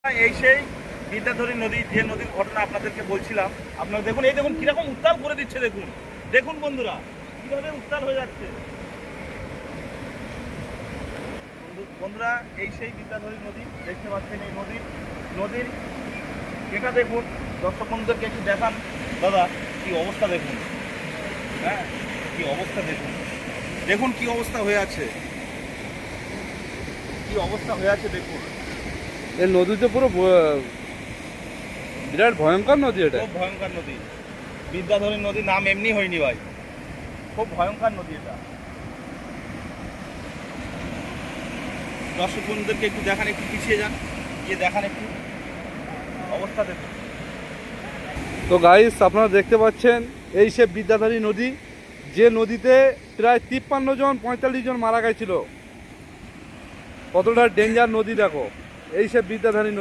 এই সেই বিদ্যাধরী নদী, যে নদীর ঘটনা আপনাদেরকে বলছিলাম। আপনারা দেখুন, এই দেখুন কিরকম উত্তাল করে দিচ্ছে। দেখুন দেখুন বন্ধুরা, কিভাবে উত্তাল হয়ে যাচ্ছে। বন্ধুরা, এই সেই বিদ্যাধরী নদী, দেখতে পাচ্ছেন এই নদীর এটা দেখুন। দর্শক বন্ধুদেরকে একটু দেখান। দাদা, কি অবস্থা দেখুন। হ্যাঁ, কি অবস্থা দেখুন। দেখুন কি অবস্থা হয়ে আছে, কি অবস্থা হয়ে আছে দেখুন। এই নদী তো পুরো বিরাট ভয়ঙ্কর নদী। এটা খুব ভয়ঙ্কর নদী। বিদ্যাধরী নদীর নাম এমনি হয়নি ভাই, খুব ভয়ঙ্কর নদী এটা। দর্শক বন্ধুদেরকে একটু দেখান, একটু পিছিয়ে যান, গিয়ে দেখান একটু অবস্থা দেখুন। তো গাইস, আপনারা দেখতে পাচ্ছেন এই সে বিদ্যাধরী নদী, যে নদীতে প্রায় 53 জন 45 জন মারা গেছিল। কতটা ডেঞ্জার নদী দেখো, এই সে বিদ্যাধরী নদী।